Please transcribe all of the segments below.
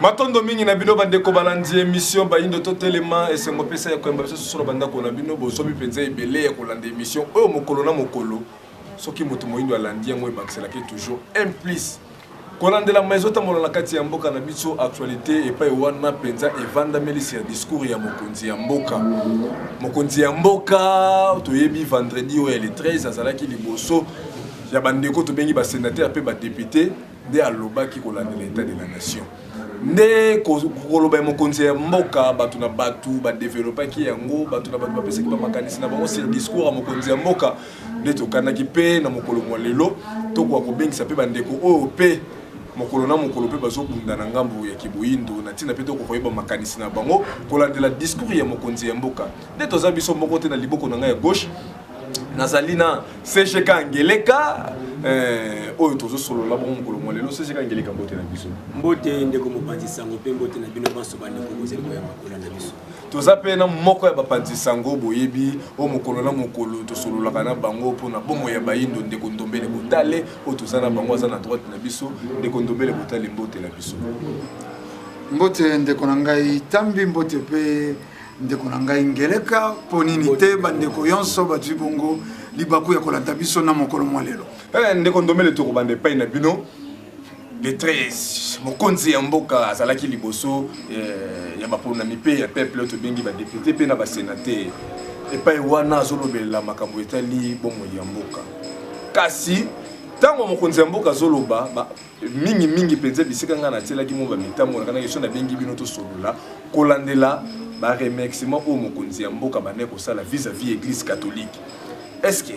Matondo mingi na bino bande ko balandi émission ba indo to telema et c'est mo pesa ya ko mba so so banda ko na bino bo so mi penza ebele ya ko landa émission oyo mokolo na mokolo soki moto moindo alandi yango e baxela ke toujours implice ko landela maison tamolo na kati ya mboka na biso actualité et pas wana penza e vanda melisi ya discours ya mokonzi ya mboka to yebi vendredi o le 13 azala ki liboso ya bandeko to bengi ba sénateur pe ba député de alobaki ko landela état de la nation. Ne koloba mokonzi ya mboka batu na batu ba développer ki yango batu na batu ba pesa ki ba makanisi na bango c'est discours à mokonzi ya mboka de to kanaki pe na mokolo mo lelo to kwa ko bengisa pe bandeko o pe mokolo na mokolo pe bazo bunda na ngambu ya kibuindo na tina pe to ko koyeba makanisi na bango kolandela discours ya mokonzi ya mboka de to za biso moko te na liboko na ngai ya gauche Nazalina Secheka Angeleka oyo tozo solo la bon mokolo mo lelo Secheka Angeleka mbote na biso mbote ndeko mopanzi sango pe mbote na bino banso bande ko kozeli ko ya makola na biso toza pe na moko ya bapanzi sango boyebi o mokolo na mokolo to solo la kana bango pona bomo ya bayindo ndeko ndombele botale o toza na bango za na droite na biso ndeko ndombele botale mbote na biso mbote ndeko na ngai tambi mbote pe ndeko na ngai ngeleka ponini te bandeko yonso batu bongo libaku ya kolanda biso na mokolo mo lelo ndeko ndombele to ko bande pa na bino le 13 mokonzi ya mboka azalaki liboso ya bapona mipe ya peuple to bengi ba député pe na ba sénateur et pa wana azolobela makambo etali bomo ya mboka kasi tango mokonzi ya mboka zoloba mingi penze bisika nga na tielaki mo ba mitambo na kana question na bengi bino to solola kolandela ba remerciement au mokonzi ya mboka bane ko sala vis-à-vis église catholique. Est-ce que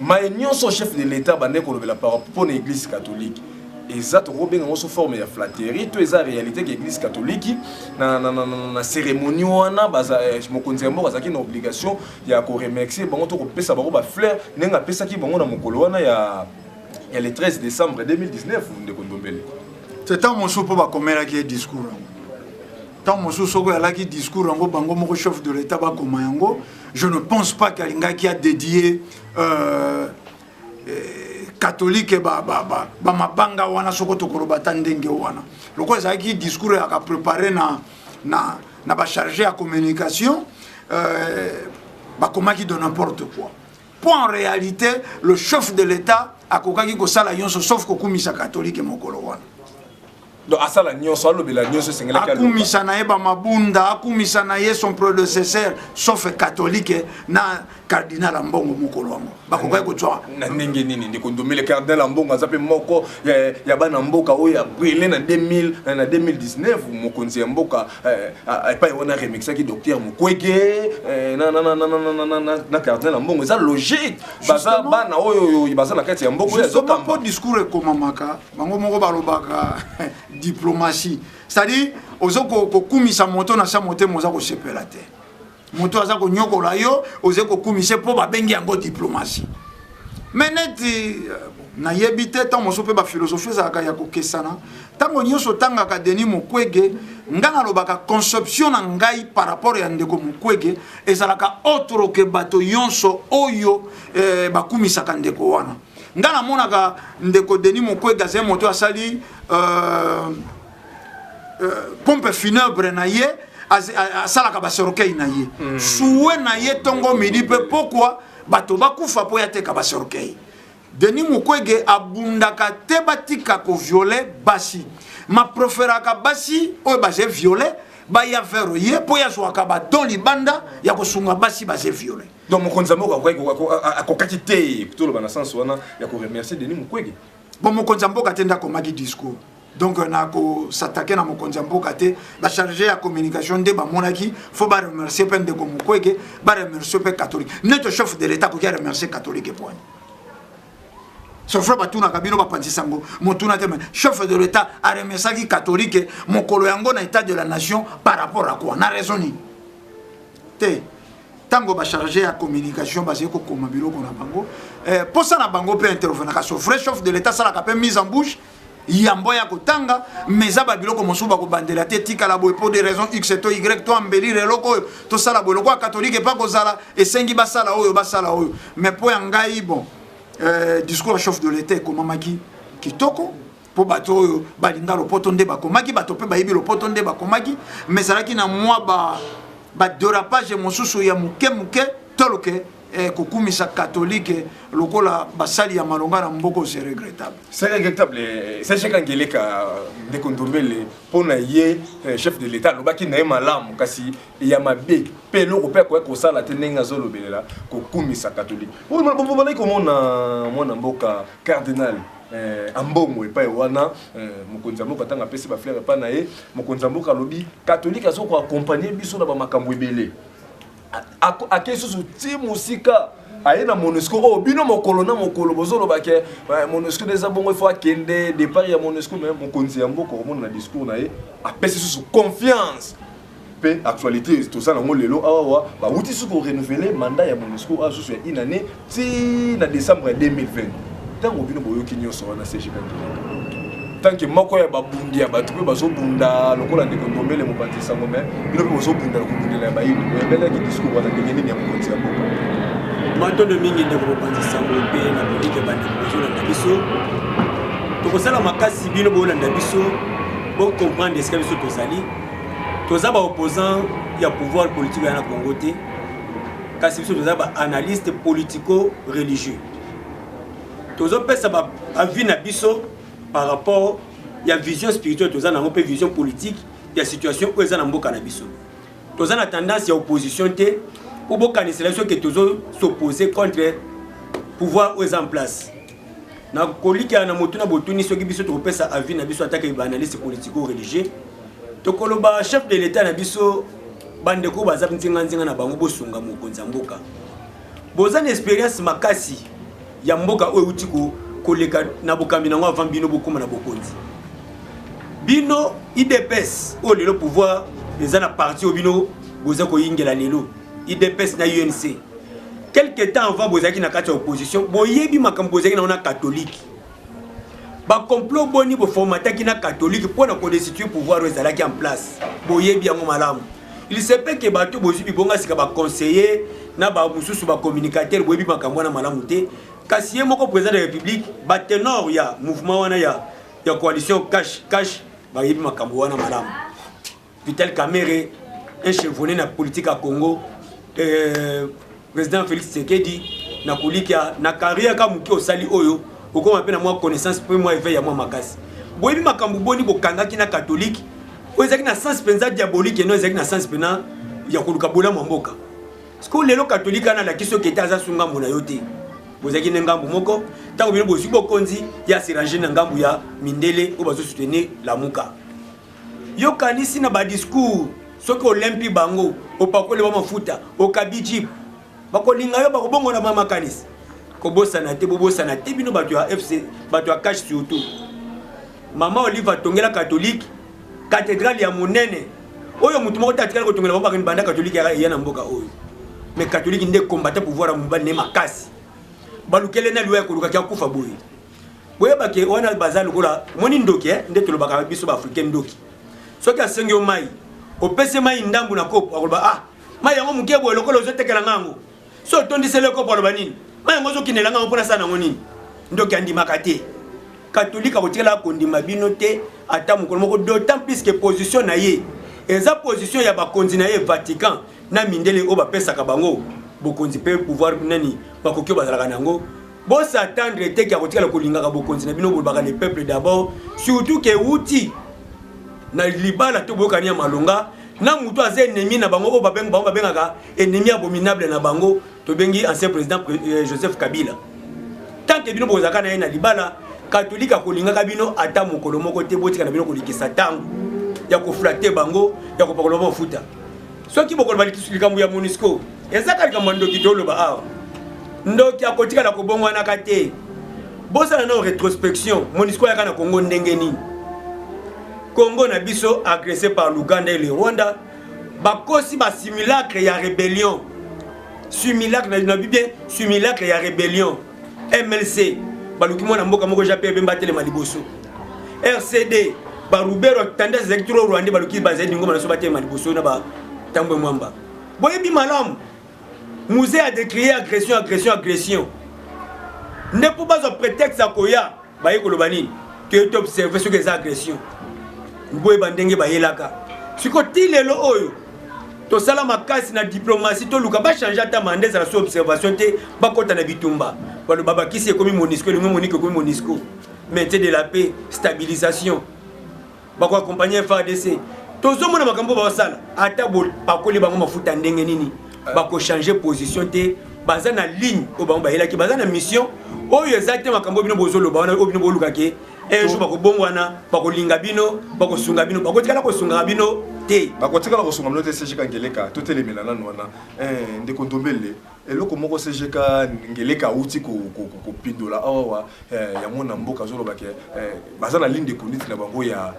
maïnion son chef de l'état bane ko lobela par rapport à l'église catholique exact robin en sous forme ya flatterie to eza réalité que l'église catholique na cérémonie wana baza mokonzi ya mboka zaki na obligation ya ko remercier bango to ko pesa bango ba fleur nenga pesa ki bango na mokolo wana ya le 13 décembre 2019 ndeko ndombele c'est tant mon soupo ba komela ki discours tant mon soupo ya la ki discours ngo bango moko chef de l'état ba koma yango je ne pense pas qu'alinga qui a dédié catholique ba mabanga wana sokoto kolobata ndenge wana loko ezaki discours ya ka préparer na ba chargé à communication ba komaki de n'importe quoi pour en réalité le chef de l'état akokaki ko sala yonso sauf ko kumisa catholique mokolo wana donc asala nyonso alobela nyonso sengela ka akumisa na yeba mabunda akumisa na ye son prédécesseur sauf catholique na cardinal Mbongo mokolo wango bakokai ko tswa na ndenge nini ndeko ndomele cardinal Mbongo azape moko ya bana mboka oyo brûlé na 2019 mokonzi ya mboka pa yona remixaki docteur Mukwege na cardinal Mbongo ça logique baza bana oyo baza na kati ya mboka ya zoka po discours ekomamaka bango moko balobaka diplomatie c'est-à-dire ozoko kokumisa moto na sa moto moza ko sepela te moto aza ko nyokola yo ozeko kumise po ba bengi yango diplomatie meneti na yebite tant moso pe ba philosophie za ka ya ko kesana tango nyoso tanga ka Denis Mukwege ngana lobaka conception na ngai par rapport ya ndeko Mukwege ezalaka autre que bato yonso oyo bakumisa ka ndeko wana ngana monaka ndeko Denis Mukwege za moto asali pompe funèbre na ye asalaka basorokei na ye suwe na ye tongo midi pe pourquoi bato bakufa po ya teka basorokei Denis Mukwege abundaka te batika ko violer basi ma proferaka basi oyo baze violer ba ya vero ye po ya zwaka ba don libanda ya kosunga basi baze violer donc mokonzi mboka akokaki te plutôt le bana sens wana ya ko remercier Denis Mukwege bon mokonzi mboka tenda ko maki discours donc on a ko s'attaquer na mokonzi mboka te ba chargé à communication de ba monaki faut ba remercier pen de ko Mukwege ba remercier pe catholique notre chef de l'état ko remercier catholique point son frère batuna kabino ba panzi sango motuna te chef de l'état a remercié qui catholique mokolo yango na état de la nation par rapport à quoi na raisonné te tango ba chargé à communication ba zeko koma biloko na bango pour ça na bango peut intervenir ka son frère chef de l'état ça la ka mise en bouche yambo ya kotanga meza ba biloko mosuba ko bandela te tika la boy pour des raisons x to y to ambelire loko to sala boy loko catholique pas ko sala esengi basala oyo mais pour ngai bon discours chef de l'état comment maki kitoko po bato balinda lopoto nde bakomaki bato pe bayibi lopoto nde bakomaki mais ezalaki na mwa ba dérapage mosusu ya muke toloke kokumisa catholique lokola basali ya malonga na mboko. C'est regrettable. C'est regrettable. C'est cheka ngeleka de kondombele pona ye chef de l'état lobaki na malamu kasi ya mabe pe loko pe ko sala tenenga zolo belela kokumisa catholique. Bon balai komona mwana mboka cardinal ambongo epai wana mokonzi mboka tanga pesi ba fleur pa na ye mokonzi mboka lobi catholique azo ko accompagner biso na ba makambo ebele a kesu ti musika ayena MONUSCO o bino mokolo na mokolo bozolo bake MONUSCO déjà bongo il faut akende départ ya MONUSCO mais mokonzi mboka ko na discours na ye a pesi sous confiance pe actualité tout ça na lelo awa ba wuti su ko renouveler mandat ya MONUSCO a sous une année ti na décembre 2020 tango bino boyoki nyoso wana CGP tant que moko ya babundi ya batu pe bazobunda lokola ndeko ndombele mopanzi sango mais bino pe bazobunda lokubundela ba yini bela ki discours wana ngeni ya mokonzi ya mboka matondo mingi ndeko mopanzi sango pe na politike bandi bozola na biso tokosala makasi bino bolanda biso bo comprendre ce que biso tozali toza ba opposant ya pouvoir politique ya na Congo te kasi biso toza ba analyste politico religieux tozo pesa ba avis na biso par rapport à la vision spirituelle, nous avons une vision politique, il y a une situation où nous avons une nous avons tendance à l'opposition pour que nous s'opposer contre le pouvoir où en place. Nous avons un analyste politico-religieux. Nous avons un chef de l'État, nous avons une expérience makasi ya mboka oyo koleka na bokambi na avant bino bokoma na bokonzi bino IDPS o lelo pouvoir les ana parti obino boza ko yingela lelo IDPS na UNC quelque temps avant bozaki na kati opposition boyebi makambo bozaki na ona catholique ba complot boni bo formataki na catholique pour na ko destituer pouvoir ezalaki en place boyebi yango malamu il se peut que bato bozibi bonga sika ba conseiller na ba mususu ba communicateur boyebi makambo na malamu te kasi moko président de la République ba tenor ya mouvement wana ya coalition cash ba yebi makambo wana malamu Vital Kamerhe un chevronné na politique à Congo président Félix Tshisekedi na kolika na carrière ka muki osali oyo okoma pe na moi connaissance pe moi éveil ya moi makasi boyebi makambo boni bokangaki na catholique oyezaki na sens penza diabolique no ezaki na sens pena ya koluka bola mboka parce que lelo catholique ana la kiso kete aza sunga mona yote bozaki na ngambu moko tango bino bosi bokonzi ya siranger na ngambu ya mindele o bazo soutenir la muka yo kanisi na ba discours soko olympi bango opakole ba mafuta okabiji bakolinga yo bakobongo na mama kanisi kobosana te bino bato ya FC bato ya cash surtout mama Oliva tongela catholique cathédrale ya monene oyo mutu moko tatikala ko tongela ba banda catholique ya na mboka oyo mais catholique nde combattre pouvoir ya mobali ne makasi balukele na liwa ko luka kufa boye boye bake wana bazalo kola moni ndoki nde tolobaka biso ba africain ndoki soki asengi o mai opese mai ndambu na kopo akoloba mai yango muke boye lokolo ozotekela ngango so tondisele kopo aloba nini mai yango ozokinela ngango mpona sana ngo nini ndoki andimaka te catholique akotikela kondima bino te ata mokolo moko d'autant plus que position na ye eza position ya bakonzi na ye Vatican na mindele o bapesaka bango bokonzi pe pouvoir nani bakoki bazalaka nango bo s'attendre te ka kotikala kolingaka bokonzi na bino bolbaka le peuple d'abord surtout que outi na libala to bokani ya malonga na mutu aza ennemi na bango o babengaka ennemi abominable na bango to bengi ancien président Joseph Kabila tant que bino bozaka na ye na libala catholique akolingaka bino ata mokolo moko te botika na bino kolikisa tango ya koflatter bango ya kopakola mafuta soki bokolo balikambo ya MONUSCO ezaka likambo ndoki toloba awa ndoki akotika na kobongwa na kate bosala na rétrospection MONUSCO yaka na Congo ndenge nini Congo na biso agressé par l'Ouganda et le Rwanda bakosi ba simulacre ya rébellion simulacre na bien simulacre ya rébellion MLC baluki mwana mboka moko jape bemba tele maliboso RCD barubero tendance electro Rwanda baluki bazedi ngoma na so batele maliboso na ba tambwe mwamba boyebi malamu musée a décrié agression ne peut pas un prétexte à koya baye koloba nini que tu observes ce que les agressions. Boy bandenge ba yelaka. Siko tilelo oyo. To sala makasi na diplomatie to luka ba changer ta mandé za la observation te ba kota na bitumba. Ba lo baba kisi komi Monisco, le Monique komi Monisco. Maintien de la paix, stabilisation. Ba ko accompagner FARDC. To zo mona makambo ba sala. Ata bol ba ko le bango mafuta ndenge nini. Ba ko changer position te baza na ligne o ba yelaki baza na mission. Oyo exactement makambo bino bozolo ba na obino boluka ke. Un jour, bako bongwana, bako lingabino, bako sungabino, bako tikala ko sungabino te. Bako tikala ko sungabino te CGK ngeleka, to tele melana nwana. Ndeko ndombele, eloko moko CGK ngeleka uti ko pindola awa ya mona mboka zolo bake baza na ligne de conduite na bango ya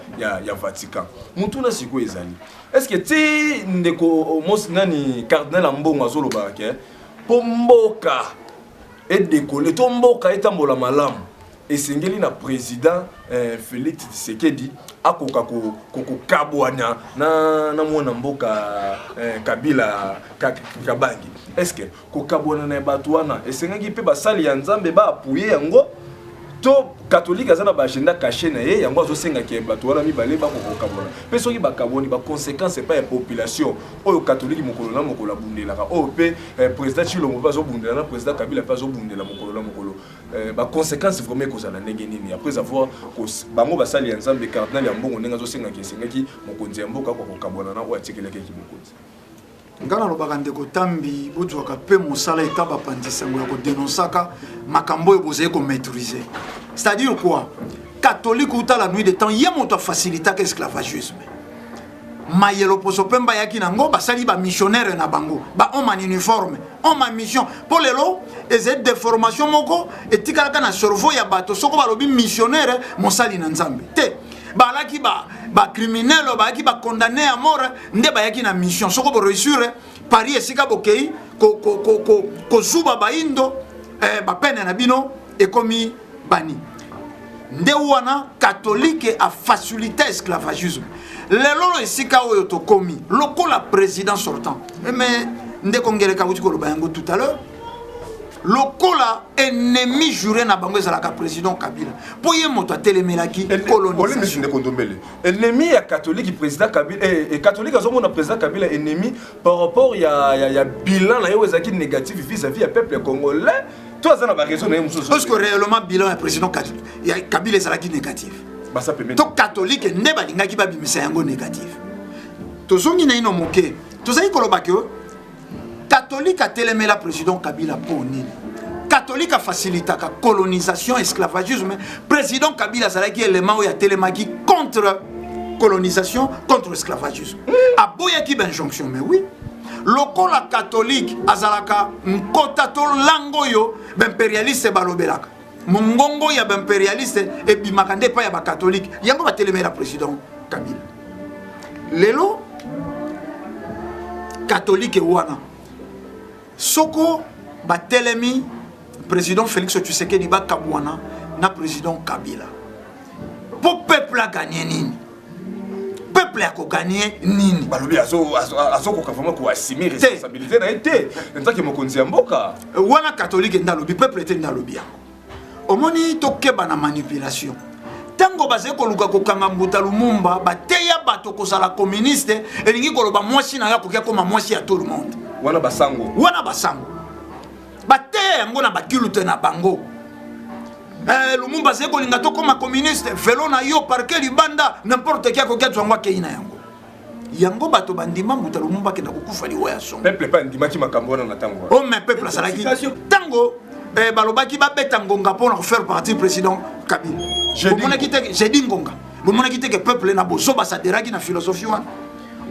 Vatican. Mutu na siko ezali. Est-ce que ti ndeko mos nani cardinal mbongo zolo bake po mboka et décoller to mboka etambola malamu. Et c'est na président Félix Tshisekedi akoka ko kabwana na mwana mboka Kabila Kabangi. Est-ce que ko kabwana na batwana et c'est ngi pe ba sali ya nzambe ba appuyer yango to catholique azana ba agenda caché na ye yango azosenga ke batwana mibale ba ko kabwana. Pe soki ba kaboni ba conséquence pas la population oyo catholique mokolo na mokolo bundela ka o pe président Chilombo ba zo bundela na président Kabila pa zo bundela mokolo na mokolo. Ba conséquence vraiment ko zala ndenge nini après avoir bango basali ya nzambe cardinal ya mbongo ndenga zo senga ke sengaki mokonzi ya mboka ko kabona na o atikeleke ki mokonzi ngana lobaka ndeko tambi bozwaka pe mosala etaba pandisango ya ko dénonçaka makambo e bozaye ko maîtriser c'est-à-dire quoi catholique ou ta la nuit de temps yé moto faciliter l'esclavagisme mayelo poso pemba yaki nango basali ba missionnaire na bango ba on man uniforme on ma mission pour lelo ezet de formation moko etikala na cerveau ya bato soko balobi missionnaire mosali na nzambe te balaki ba criminel ba ki ba condamné à mort nde ba yaki na mission soko bo réussir Paris esika bokei ko zuba ba indo ba pene na bino e komi bani nde wana catholique a facilité esclavagisme lelo esika oyo to komi lokola président sortant mais nde kongeleka uti ko lobango tout à l'heure lokola ennemi juré na bango ezalaka président Kabila po ye moto atelemelaki colonisation de kondombele ennemi ya catholique président Kabila et catholique azomona président Kabila ennemi par rapport ya bilan na yo ezaki négatif vis-à-vis ya peuple congolais toi ça na ba raison na muso parce que réellement bilan ya président Kabila ezalaki négatif basa pembe to catholique nde balingaki babimisa yango négatif tozongi na ino moke tozali koloba ke catholique a telemela président Kabila pour nini catholique a facilité la colonisation esclavagisme président Kabila zalaki élément ya telemaki contre colonisation contre esclavagisme aboyaki ben jonction mais oui lokola catholique azalaka nkota to lango yo b'impérialiste balobelaka mongongo ya b'impérialiste et bimakande pa ya ba catholique yango ba telemela président Kabila lelo catholique wana soko batelemi président Félix Tshisekedi ba kabwana na président Kabila pour peuple a gagné nini peuple a gagné nini balobi azo ko vraiment ko assumer responsabilité na été ntaki mokonzi ya mboka wana catholique ndalobi peuple était ndalobi omoni tokeba na manipulation tango baze ko luka ko kanga mbuta lumumba bateya bato ko sala communiste elingi ko loba mwasi na ya ko koma mwasi ya tout le monde wana basango bate yango na bakilute na bango Lumumba ze ko linga to koma communiste velo na yo parke libanda n'importe qui akokia twangwa keina yango bato bandima mbuta Lumumba kenda kokufa liwa ya son peuple pas ndima ki makambo na tango oh mais peuple salaki tango balobaki babeta ngonga pour faire partie président Kabila j'ai dit ngonga bomona kite que peuple na boso basaderaki na philosophie wana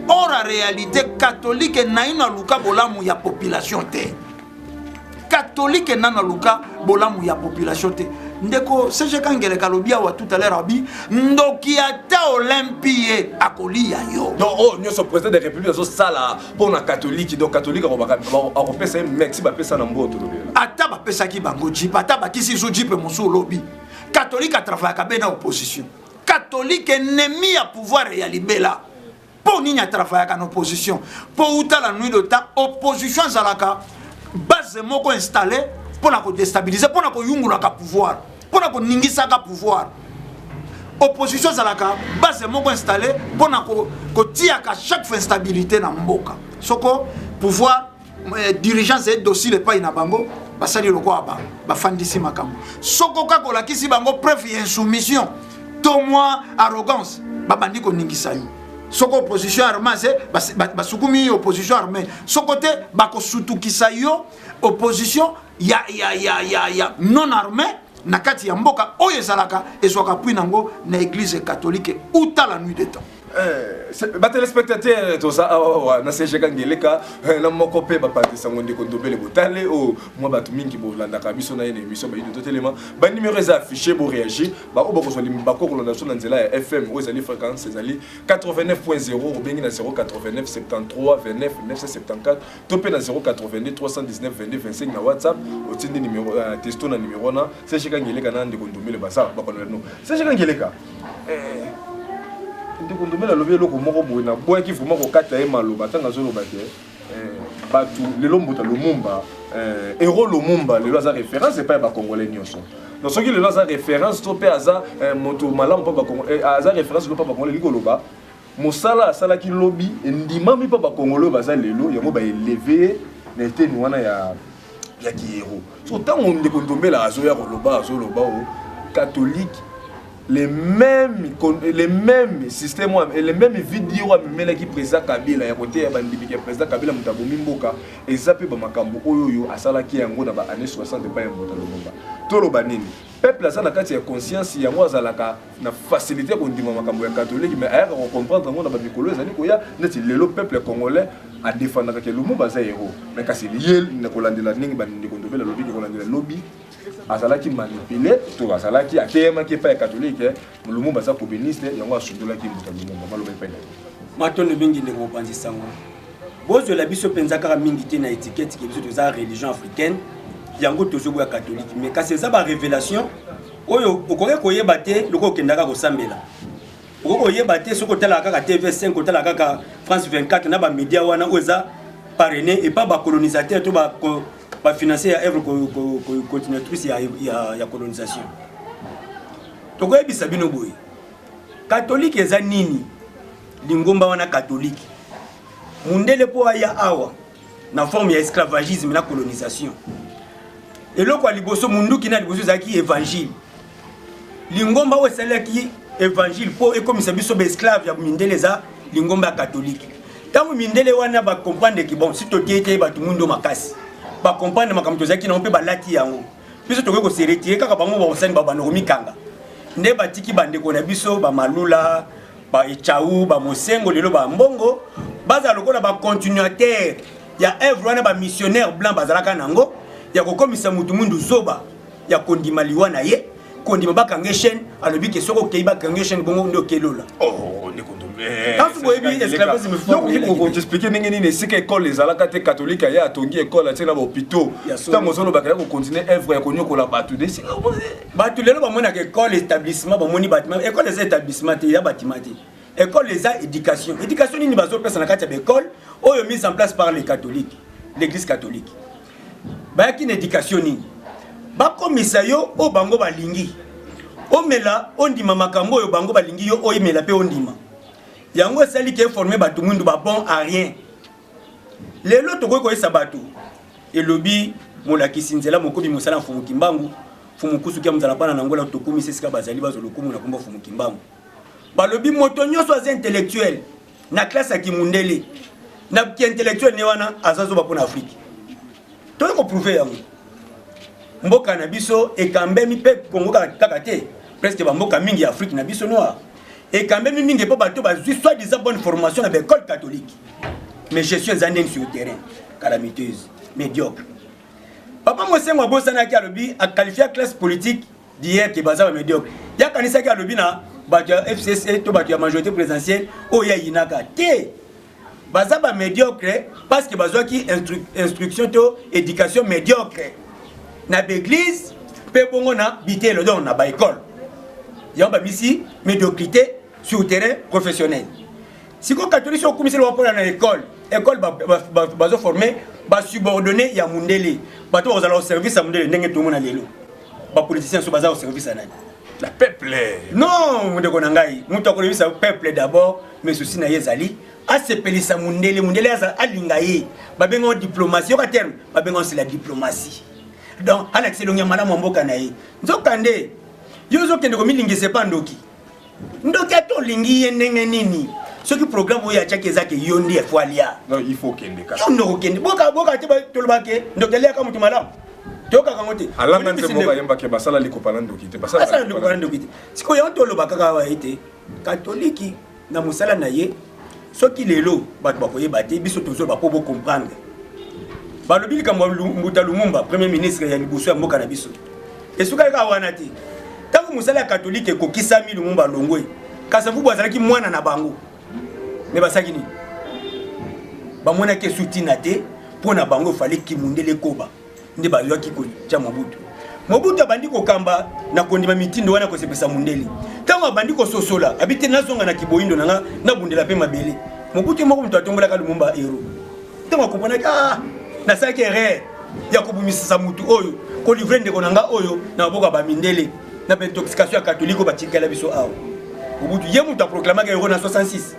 or la réalité catholique na ina luka bolamu ya population te catholique na luka bolamu ya population te ndeko seje kangele kalobia wa tout à l'heure abi ndoki ata olympie akolia yo non oh nyo so président de république so sala pour na catholique donc catholique on pesa merci ba pesa na mboto lobela ata ba pesa ki bango jipa ata ba kisi so jipe mosu lobi catholique a travaillé ka bena opposition catholique ennemi à pouvoir ya libela pour nini a travaillé en opposition pour outa la nuit de temps opposition zalaka base moko installé pour la déstabiliser pour na ko yungula ka pouvoir pour na ko ningisa ka pouvoir opposition zalaka base moko installé pour na ko tia ka chaque fois instabilité na mboka soko pouvoir dirigeance et dossier pas ina bango basali lokwa ba fandisi makambo soko ka ko lakisi bango preuve insoumission to moi arrogance babandi ko ningisa yo soko opposition armée c'est basukumi opposition armée sokote bako sutukisa yo opposition ya non armée na kati ya mboka oyo ezalaka ezwaka pui nango na église catholique uta la nuit des temps. Ba téléspectateur to ça na CG Kangeleka na moko pe ba patisa ngonde ko ndobele botale o moi ba tumingi bo landa ka biso na une émission ba yido tellement ba numéro est affiché pour réagir ba o bako soli mbako ko landa so na nzela ya FM o ezali fréquence ezali 89.0 ou bengi na 089 73 29 974 to pe na 082 319 22 25 na WhatsApp o tindi numéro testo na numéro na CG Kangeleka na ndeko ndomele ba sa ba ko no CG Kangeleka ndiko ndomela lobi loko moko boye na boye ki vraiment ko kata e maloba tanga zo loba ke batu lelo mbuta lumumba héros lumumba lelo za référence c'est pas ba congolais nyonso donc soki lelo za référence to pe aza moto malamu pa ba congolais aza référence lo pa ba congolais liko loba mosala asala ki lobby ndima mi pa ba congolais baza lelo yango ba élever na été ni wana ya ki héros so tango ndiko ndomela azo ya loba o catholique les mêmes systèmes et les mêmes vidéos mais qui président Kabila ya côté ya bandimi ki président Kabila mutabomi mboka ezape ba makambo oyo asala ki yango na ba années 60 pa ya mboka toloba nini peuple azala kati ya conscience yango azalaka na facilité ko ndima makambo ya catholique mais aya ko comprendre ngo na ba mikolo ezali ko ya neti lelo peuple congolais a défendre que Lumumba za héros mais kasi liel na ko landela ningi bandi ko ndobela lobby ko landela lobby azalaki manipulé to azalaki akema ki pa catholique Lumumba za communiste yango asundola ki mbuta Lumumba maloba pe matondo bingi ndeko panzi sango bozo la biso penza kaka mingi te na étiquette ki biso to za religion africaine yango tozobo ya catholique mais kasi za ba révélation oyo okoke koyeba te loko kendaka ko sambela okoko yeba te soko tala kaka TV5 ko tala kaka France 24 na ba média wana oza parrainé et pas ba colonisateur to ba financer ya œuvre continuatrice ya colonisation to ko yebisa bino boye catholique eza nini lingomba wana catholique mundele po aya awa na forme ya esclavagisme na colonisation eloko liboso munduki na liboso zaki évangile lingomba osalaki évangile po ekomisa biso ba esclave ya mindele za lingomba catholique tango mindele wana ba comprendre ki bon si to tiete ba tumundo makasi ba comprendre makamto zaki na mpe ba lati yango biso to ko se retirer kaka bango ba osani ba banomi kanga nde batiki bande ko na biso ba malula ba echau ba mosengo lelo ba mbongo baza lokola ba continuateur ya œuvre wana ba missionnaire blanc bazalaka nango ya kokomisa mutu mundu zoba ya kondima liwana ye kondima bakange chaîne alobi ke soko keiba kange chaîne bongo ndo kelola oh ne kondomé quand vous voyez esclavagisme donc on va t'expliquer ningeni ne c'est que école les alaka te catholique ya atongi école tena ba hôpitaux tango zolo bakaya ko continuer œuvre ya konyo la batu de batu lelo ba mona ke école établissement ba moni bâtiment école les établissements te ya bâtiment te école les a éducation ni bazo pesa na kati ya école oyo mise en place par les catholiques l'église catholique ba ki éducation ni ba komisa yo o bango balingi o mela ondima makambo yo bango balingi yo o mela pe ondima yango sali ke former batu mundu ba bon à rien lelo to ko esa batu elobi molaki sinzela mokobi mosala fumu kimbangu fumu kusuki amzala pana nangola to komisa sika bazali bazolo kumu na kombo fumu kimbangu balobi moto nyonso az intellectuel na classe ya kimundele na ki intellectuel ne wana azazo ba pona Afrique to ko prouver yango mboka na biso ekambemi pe Congo kaka te presque ba mboka mingi ya Afrique na biso noir ekambemi mingi po bato ba soit disant bonne formation na école catholique mais je suis andeng sur le terrain calamiteuse médiocre papa mosengo bosana ki alobi a qualifier classe politique d'hier qui baza médiocre ya kanisa ki alobi na bato ya FCC to bato ya majorité présidentielle o ya inaka te baza ba médiocre parce que bazwa ki instruction to éducation médiocre na l'église pe bongo na bitelo donc na ba école yamba misi médiocrité sur le terrain professionnel si ko catholique so komisi lo pona na école bazo former ba subordonné ya mundele bato bazala au service ya mundele ndenge to mona lelo ba politiciens so baza au service anani La peuple. Non, ndeko nangai. Mutu akolebisa peuple d'abord, mais souci na yezali. Asepelisa mundele alinga ye. Babenga diplomatie, au terme, babenga c'est la diplomatie. Donc, Alex Elongia madame mboka na ye. Nzokande. Yozo kende ko milingise pa ndoki. Ndoki ato lingi ye ndenge nini? Ce qui programme où il y a chaque ezake yondi efoalia. Non, il faut kende ka. Yondo kende. Boka te ba tolobake. Ndokele ka mutu malamu. Toka kangote. Alanga nsemboka yemba ke basala likopana ndoki te. Basala likopana ndoki te. Siko yo toloba kaka wa ete katoliki na musala na ye. Soki lelo bato bakoyeba te biso tozo ba po bo comprendre. Balobi likambo Mbuta Lumumba premier ministre ya liboso ya mboka na biso. Esuka ka wana te. Tango musala katolike kokisa mi Lumumba longwe. Kasa vubu azalaki mwana na bango. Mais basaki ni. Ba mona ke soutina te pona bango fallait ki mundele koba. Nde ba yoki ko cha Mobutu. Mobutu abandi ko kamba na kondima mitindo wana ko sepesa mundele. Tango abandi ko sosola abite nazonga na kiboindo na bundela pe mabele. Mobutu moko mtu atombola ka Lumumba hero. Tango kopona ka na saki erreur ya kobumisa mutu oyo ko livrer ndeko nanga oyo na boka ba mindele na intoxication catholique ba tikala biso awo. Mobutu ye mutu a proclamé que héros na 66.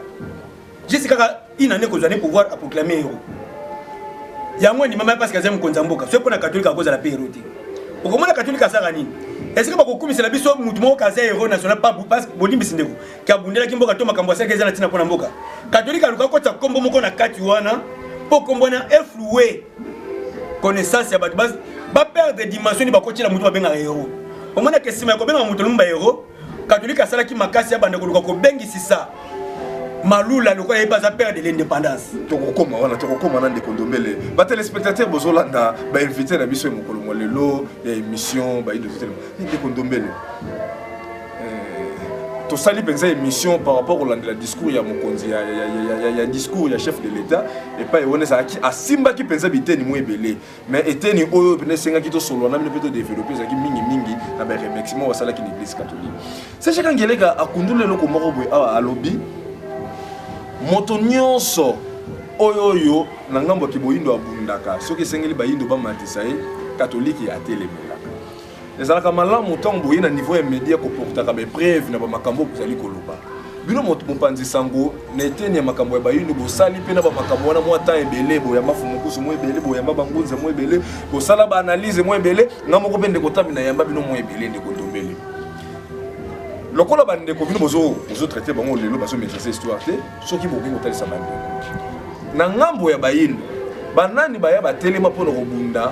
Jessica il n'en est qu'aux années pouvoir à proclamer héros. Yango ni mama parce que j'aime konzamboka. C'est pour la catholique à cause de la période. Au comment la catholique a ça gagné? Est-ce que pas beaucoup c'est la biso mutumo kaza héros national pas parce que bolimbi sindeko. Ka bundela kimboka to makambo sa keza na tina pona mboka. Catholique a luka kota kombo moko na kati wana po kombo na influer connaissance ya batbas ba perdre dimension ni ba kotila mutu ba benga héros. Au moins que sima ko benga mutu lumba héros. Catholique a ça ki makasi ya bande ko luka ko bengi sisa. Malula le quoi pas à perdre l'indépendance. Tokokoma wana tokokoma na ndekondombele. Ba téléspectateurs bozolanda ba invité na biso mokolo molelo ya émission ba ido tellement. Ndekondombele. To sali pensa émission par rapport au discours ya mokonzi ya discours ya chef de l'état et pas yone ça qui asimba ki pensa biteni mwebele mais eteni oyo pene senga ki to solo na peut développer ça ki mingi na ba remerciement wasala ki l'église catholique. C'est chaka ngeleka akundule loko moko boy a lobby moto nyonso oyo na ngambo kiboyindo abundaka soki sengeli bayindo ba matisa ye catholique ya telemelaka ezalaka malamu ntango boye na niveau ya média koportaka ba preuve na ba makambo bozali koloba bino moto mopanzi sango na eteni ya makambo ya bayindo bosali pe na ba makambo wana mwa temps ebele boya mafumukusu mwa ebele boya mabangunza mwa ebele bosala ba analyse mwa ebele ngamoko pe ndeko tambi na yamba bino mwa ebele ndeko tombele lokola bande ko bino bozo traiter bango lelo bazo maîtriser histoire te soki boki ko talisa bande na ngambo ya bayindo banani baya batelema pona kobunda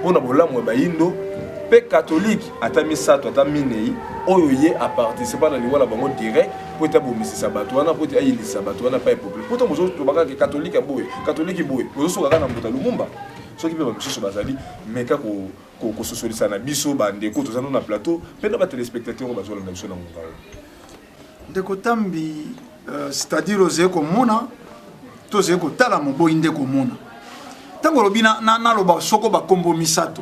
pona bolamu ya bayindo pe catholique atami sato atamine oyo ye a participer na liwala bango direct po ta bomisi sabato wana po ta yili sabato wana pa peuple po to bozo to baka ke catholique boye bozo soka na Mbuta Lumumba soki pe bamisusu bazali meka ko sosolisa na biso bande ko tozana na plateau pe na ba téléspectateurs bazo na biso na ngao ndeko tambi c'est-à-dire oze ko mona to ze ko tala moboyi ndeko mona tango lobina na loba soko ba kombo misato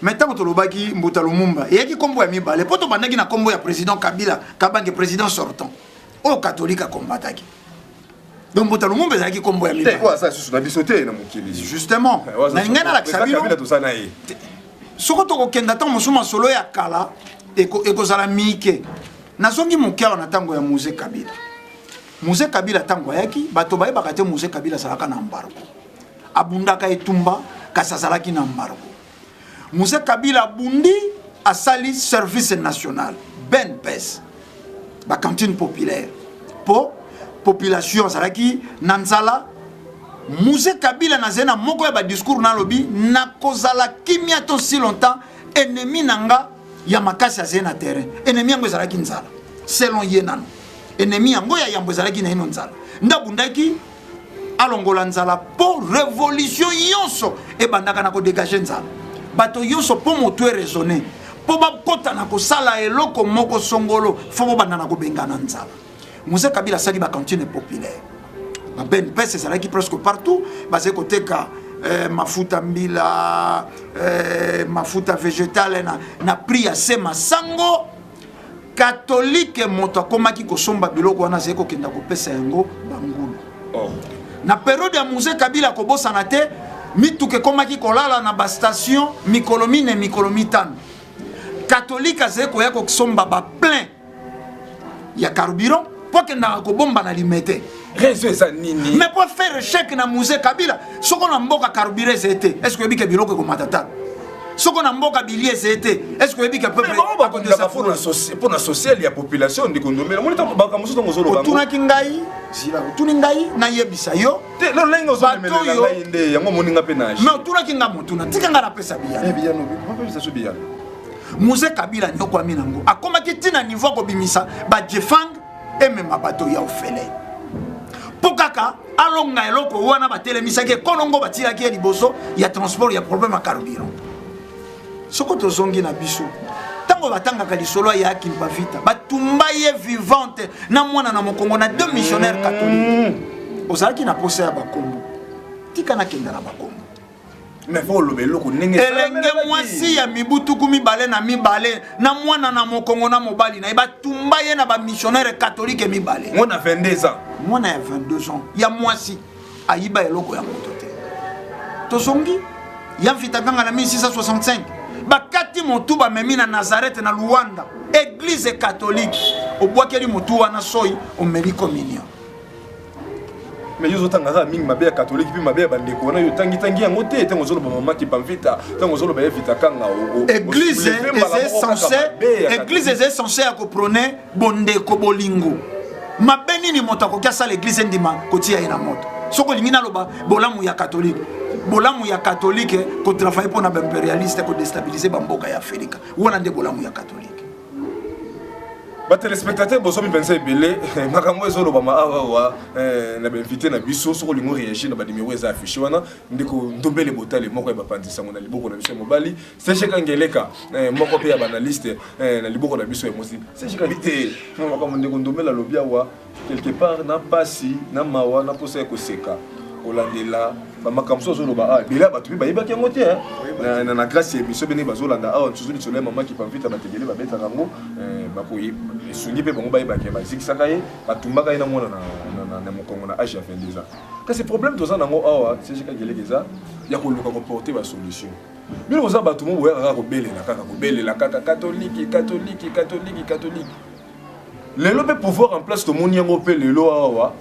mais tango to lobaki Mbuta Lumumba yaki kombo ya mibale poto bandaki na kombo ya président Kabila kabange président sortant au catholique a combataki. Donc Mbuta Lumumba ezalaki kombo ya mibale quoi ça sur na biso te na mokili justement na ngana la sabino Kabila to sana ye soko to kokenda tan musuma solo ya kala ekozala mike nazongi mokia na tango ya musée Kabila tango yaki bato bayebaka te musée Kabila salaka na embargo abundaka etumba kasazalaki na embargo musée Kabila bundi asali service national ben pes ba cantine populaire po population salaki nanzala musée Kabila nazena moko ya ba discours na lobi na kozala kimia to si longtemps ennemi nanga ya makasi azena terrain ennemi yango ezalaki nzala selon ye nano ennemi yango ya yambo ezalaki na ino nzala ndabundaki alongola nzala po révolution yonso ebandaka na ko dégager nzala bato yonso po moto raisonner po bakota na kosala eloko moko songolo fo banda na ko bengana nzala musée Kabila sali ba cantine populaire ba ben pese ezalaki presque partout basé côté ka mafuta mbila mafuta végétale na prix ya sema sango catholique moto akomaki kosomba biloko wana zeko kenda kopesa yango bangulu na période ya musée Kabila kobosana te mituke komaki kolala na ba station mikolo mine mikolo mitano catholique azé koya ko somba ba plein ya carburant pour que na ko bomba na limité raison ça nini mais pour faire chèque na musée Kabila soko na mboka carburant c'était est-ce que bika biloko ko matata soko na mboka bilier c'était est-ce que bika peuple pour la social ya population de kondomela monita ba kamuso to ngozolo bango tuna kingai zila tuni ngai na yebisa yo te lo lengo zo memelela ngai nde yango moninga pe na mais tuna kinga mutuna tika ngara pesa biya biya no ba pesa so biya musée Kabila nyoko aminango akoma kitina niveau ko bimisa ba jefang et même bato ya ofele pokaka alonga eloko wana batelemisa ke konongo batila ki liboso ya transport ya problème à carburant soko tozongi na biso tango batangaka lisolo ya kimba vita batumba ye vivante na mwana na mokongo na deux missionnaires catholiques ozalaki na posa ya bakombo tika na kenda na bakombo mais faut le beloko ndenge elenge mwasi ya mibutuku mibale na mibale na mwana na mokongo na mobali na batumba ye na ba missionnaire catholique mibale mwana 22 ans mwana ya 22 ans ya mwasi ayiba eloko ya moto te tozongi ya vita kanga na 1665 bakati motu bamemi na Nazareth na Luanda église catholique obwakeli motu wana soi omeli communion mais yo tangaka mingi mabe catholique puis mabe bandeko na yo tangi yango te tango zolo ba mama ki pamvita tango zolo ba vita kanga église est censée accompagner bondeko bolingo mabeni ni moto akokia sala église ndima kotia ina moto soko lingina loba bolamu ya catholique ko travailler pour na impérialiste ko déstabiliser bamboka ya Afrika wana nde bolamu ya catholique ba téléspectateurs boso mi penser belé makambo ezolo ba awa na benvité na biso soko lingo réagir na ba numéro eza affiché wana ndiko ndombele botale moko ba pandisa ngona liboko na biso mobali c'est kangeleka moko pe ya banaliste na liboko na biso emosi c'est kalite makambo ndiko ndombela lobia wa quelque part na pasi na mawa na posa ko seka olandela ba makamso zolo ba bila batu ba yeba kengo te na grâce ya biso bene bazolanda awa tuzuli tsolema mama ki pamvita batebele ba beta rango bakoyi sungi pe bango ba yeba ke ba zikisaka ye batumbaka ye na mona na mokongo na âge ya 22 ans kasi problème toza nango awa c'est jika gelekeza ya ko luka ko porter ba solution bino oza batu mo boya kaka ko belela kaka catholique lelo pe pouvoir en place to moni yango pe lelo awa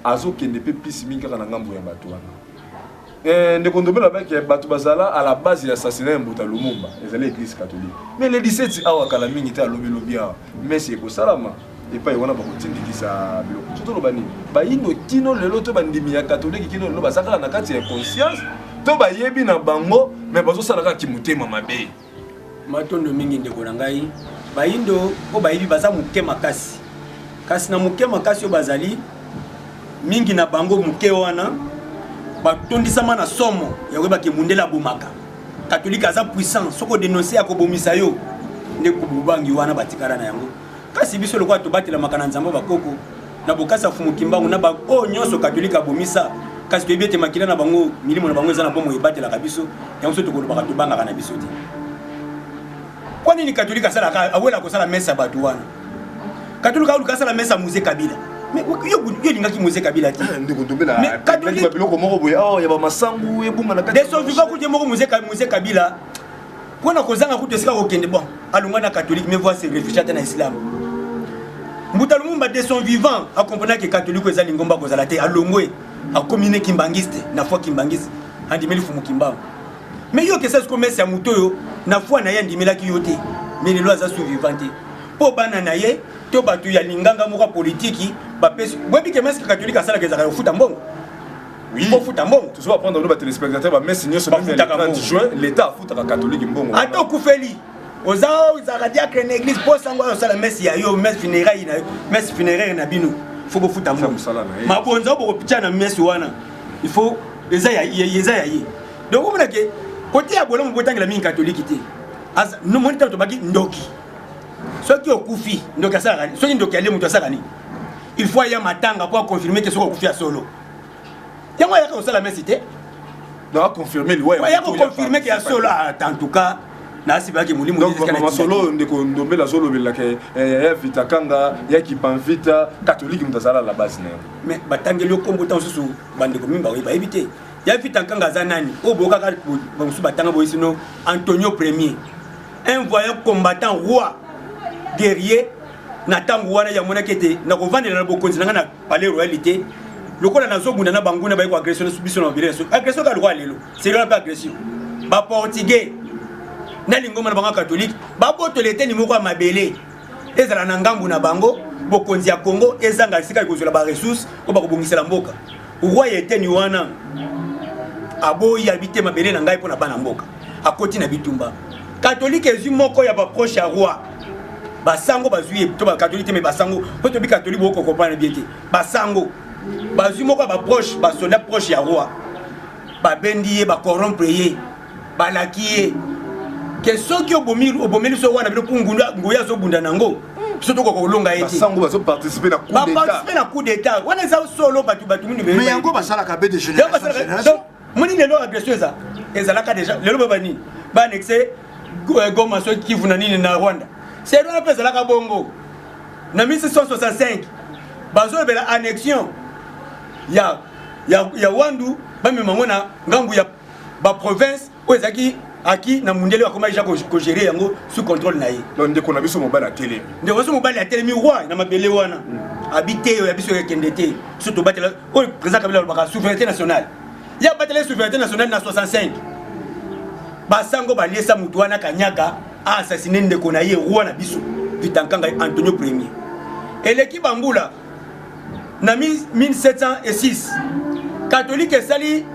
azo kende pe pisi mingi kaka na ngambo ya bato wana ndeko ndombela baki bato bazala à la base ya assassinat Mbuta Lumumba ezali église catholique mais le 17 awa kala mingi te alobi lobi awa mais c'est ko salama et pas wana bakotindikisa biloko surtout lobani bayindo kino lelo to bandimi ya catholique kino lelo bazaka na kati ya conscience to bayebi na bango mais bazosala kaka kimutema mabe matondo mingi ndeko na ngai bayindo o bayibi baza muke makasi kasi na muke makasi o bazali mingi na bango muke wana batondisama na somo ya weba ke mundela bomaka catholique aza puissant soko dénoncer akobomisa yo nde kububangi wana batikara na yango kasi biso lokwa to batela makana nzambo bakoko na bokasa fumukimbangu na ba o nyonso catholique abomisa kasi to ebete makila na bango milimo na bango eza na bomo ebatela kabiso yango so to kolobaka to banga kana biso te kwa nini catholique asala awela ko sala messa batu wana catholique aluka sala messa musée Kabila mais yo lingaki musée Kabila ti ndiko ndombela catholique biloko moko boye ya ba masangu ebunga na kati des sauvages ko je moko musée Kabila pona kozanga ku tesika ko kende bon alunga na catholique mais voir se réfugiés dans l'islam Mbuta Lumumba de son vivant accompagné que catholique ezali ngomba kozala te alongwe a communiquer kimbangiste na foi kimbangiste andimeli fumu kimbangu mais yo que ça ce commerce ya mutoyo na foi na yandi melaki yote mais les lois za survivante po bana na ye to batu ya linganga moka politique ba pesi bobi que mesque catholique asala ke za futa mbongo oui faut futa mbongo tu vas prendre le téléspectateur ba messi nyo so le 30 juin l'état futa catholique mbongo ato kufeli ozao za diacre na église po sango osala messi ya yo messe funéraire na bino faut ko futa mbongo ma bonza bo picha na messi wana il faut eza ya ye donc on a que côté ya bolo mbotanga la mingi catholique te as no monita to baki ndoki soki okufi ndoki asala soki ndoki ale mutu asala ni il faut ya matanga pour confirmer que soki okufi solo yango ya ko sala messi te doit confirmer lui ya ko confirmer que solo en tout cas na sibaki mulimu donc vraiment solo ndeko ndombela solo belaka ya vita kanga ya kipamvita catholique mutazala la base na mais batangeli okombo tan susu bandeko mimba we ba éviter ya vita kanga za nani o boka ka ba musu batanga boye sino Antonio Premier un voyant combattant roi guerrier n'attend wana ya mona kete na ko vendre na bokonzi na palais royalité lokola na zobunda na banguna ba ko agression biso na bileso agression ka roi lelo c'est là pas agression ba portugais na lingoma na bango catholique ba botolete ni moko mabele ezala na ngambu na bango bokonzi ya Congo ezanga sika kozula ba ressources ko ba ko bongisa la mboka roi était ni wana aboyi habité mabele na ngai pona bana mboka akoti na bitumba catholique ezu moko ya ba proche ya roi basango bazui to ba catholique mais basango po to bi catholique boko comprendre bien te basango bazui moko ba proche ba soldat proche ya roi ba bendiye ba corrompre ye ba lakiye que soki obomeli so wana bilo pungunda ngoya zo bunda nango surtout ko kolonga eti basango bazo participer na coup d'état participer na coup d'état wana za solo batu minu mais yango basala ka be de génération moni lelo agression za ezalaka déjà lelo babani ba annexer Goma so Kivu na nini na Rwanda c'est là pesa la kabongo na 1665 bazo bela annexion ya Wandu ba memango na ngambu ya ba province ozaki aki na mundele akoma ja ko gérer yango sous contrôle na ye donc ndeko na biso mobile à télé ndeko so mobile à télé mi roi na mabele wana habité ya biso ya kendete surtout batela o président Kabila ba souveraineté nationale ya batela souveraineté nationale na 65 basango balesa mutu wana kanyaka a assassiné ndeko na ye roi na biso Vitankanga Antonio Premier eleki bambula na 1706 catholique esali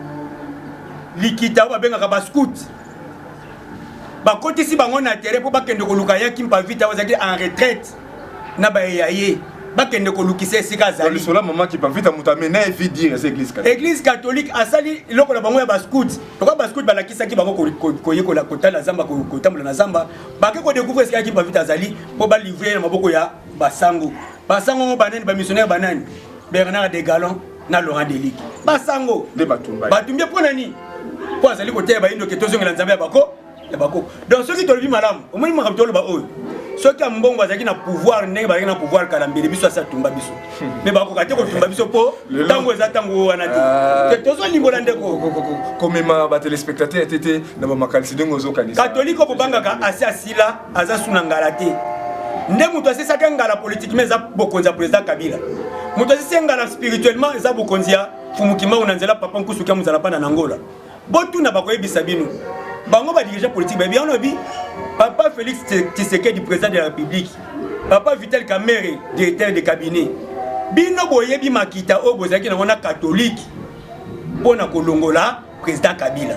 likita babengaka ba scout bakotisi bango na terrain po bakende koluka ya kimpa vita wazaki en retraite na ba yaye bakende kolukisa esika azali le sola maman qui pa vita mutamé na fi dire c'est église catholique asali loko na bango ya ba scout pourquoi ba scout balakisa ki bango koyekola kotala zamba kotambola na zamba bake ko découvrir esika kimpa vita azali po ba livrer na maboko ya basango banani ba missionnaire banani Bernard de Galon na Laurent Delic basango de batumba batumbi pona ni po azali kote ba indo ke tozongela nzambe ya bako donc ceux qui te le disent madame au moins makabitolo ba oyo ceux qui ambongo azaki na pouvoir ndenge ba na pouvoir kalambele biso asa tumba biso mais ba ko kate ko tumba biso po tango eza tango wana te tozo limbola ndeko comme ma téléspectateur était na ba makalisi ndenge zo kanisa catholique ko bangaka asi asila aza suna ngala te nde muto asisa ka ngala politique mais za bokonza président Kabila muto asisa ngala spirituellement eza bokonzi ya fumukima unanzela papa nkusuka muzala pana nangola botu na bakoyebisa bino bango ba dirigeant politique ba bien obi papa Félix Tshisekedi président de la République papa Vital Kamerhe directeur de cabinet bino boyebi makita o bozaki na wana catholique pona kolongola président Kabila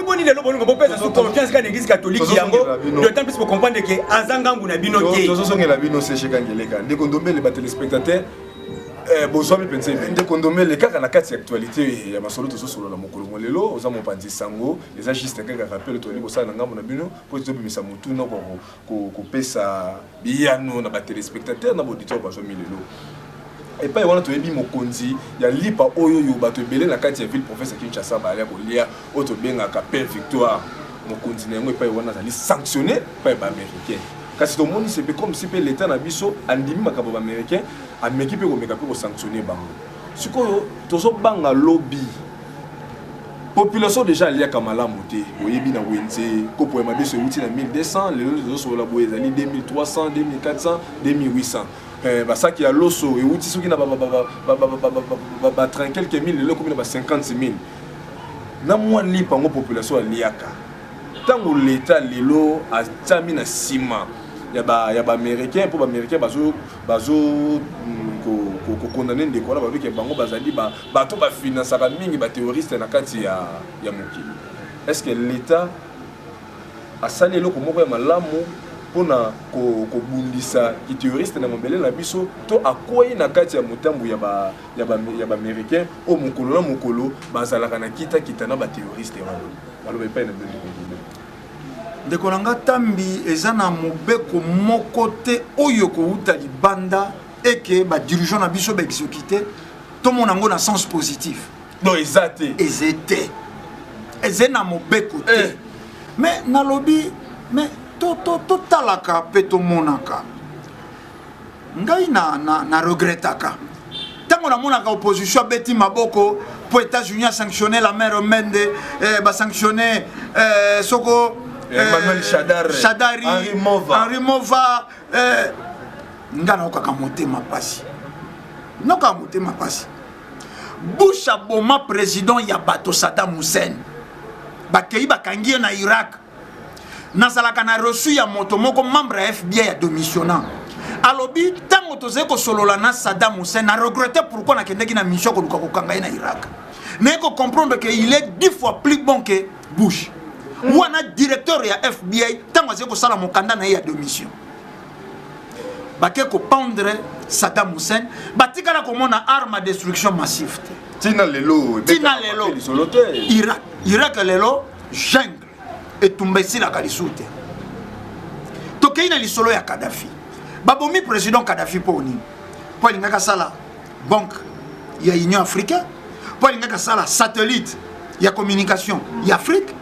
boni lelo bongo bopesa sous confiance ka l'église catholique yango d'autant plus pour comprendre que azangangu na bino te tozosongela bino seche kangeleka ndeko ndombele ba téléspectateurs bonsoir pense nde kondomele kaka na kati actualité ya masolo tozosolo na mokolo molelo oza mopanzi sango eza juste kaka rappel to liko sala na ngambo na bino po tozobimisa mutu na ko pesa biyano na ba téléspectateurs na auditeur bazo milelo et pas wana toyebi mokonzi ya lipa oyo yo bato ebele na kati ya ville professeur Kinshasa ba ya kolia oto benga ka Père Victoire mokonzi na yango pas wana zali sanctionné par ba américain kasi to moni c'est comme si l'état na biso andimi makabo ba américain ameki pe ko meka pe ko sanctionner bango sikoyo tozo banga lobby population déjà liya kamala moté oyebi na wenze ko po ma biso uti na 1200 lelo tozo so la boye zali 2300 2400 2800 basaki ya loso et uti soki na ba 30 quelques mille lelo comme na 50 000 na moi lipa ngo population liaka tango l'état lelo a tami na sima ya ba américain pour ba américain bazo ko condamner ndeko na ba biki bango bazali ba to ba financer ba mingi ba terroriste na kati ya mokili est-ce que l'état a sali loko moko ya malamu pona ko bundisa ki terroriste na mobele na biso to akoyi na kati ya mutambu ya ba américain o mokolo na mokolo bazalaka na kita na ba terroriste wana balobe pa na bende ndeko nanga tambi eza na mobeko moko te oyo kouta libanda eke ba dirigeant na biso ba exécuter to monango na sens positif non ezate ezena mobeko te mais na lobby mais to talaka pe to monaka ngai na regrettaka tango na monaka opposition beti maboko pour États-Unis a sanctionné la mère Mende ba sanctionné soko Emmanuel Chadari, Henri Mova, ngana okaka motema pasi. Noka motema pasi. Bush aboma président ya bato Saddam Hussein. Bakei bakangi na Irak. Nazalaka na reçu ya moto moko membre ya FBI ya démissionnant. Alobi tango toze ko solola na Saddam Hussein na regretter pourquoi na kendeki na mission ko luka ko kanga na Irak. Mais ko comprendre que il est 10 fois plus bon que Bush. Wana directeur ya FBI tango ze ko sala mokanda na ya démission. Bake ko pendre Saddam Hussein batikala ko mona arme à destruction massive. Tina lelo Irak lelo jungle et tumbesi la kalisute. Tokeina lisolo ya Kadhafi. Babomi président Kadhafi poni. Po lingaka sala banque ya Union africaine. Po lingaka sala satellite ya communication ya Afrique.